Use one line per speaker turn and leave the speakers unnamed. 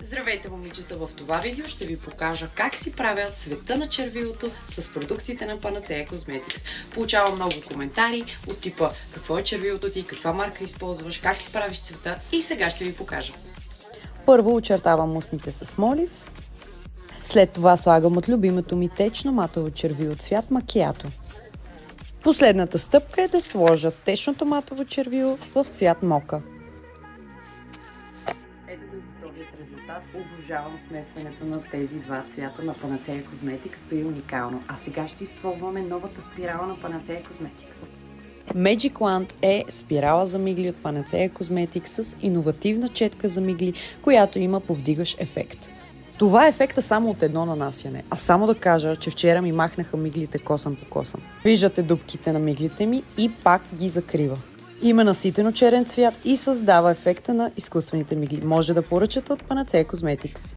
Здравейте, момичета! В това видео ще ви покажа как си правят цвета на червилото с продуктите на Panacea Cosmetics. Получавам много коментари от типа какво е червилото ти, каква марка използваш, как си правиш цвета и сега ще ви покажа.
Първо очертавам устните с молив. След това слагам от любимото ми течно матово червило цвят Macchiato. Последната стъпка е да сложа течното матово червило в цвят мока.
Ето го готовият резултат. Обожавам смесването на тези два цвята на Panacea Cosmetics. Стои уникално. А сега ще изпробваме новата спирала на Panacea Cosmetics.
Magic Wand е спирала за мигли от Panacea Cosmetics с иновативна четка за мигли, която има повдигащ ефект. Това е ефекта само от едно нанасяне. А само да кажа, че вчера ми махнаха миглите косъм по косъм. Виждате дупките на миглите ми и пак ги закрива. Има наситено черен цвят и създава ефекта на изкуствените мигли. Може да поръчате от Panacea Cosmetics.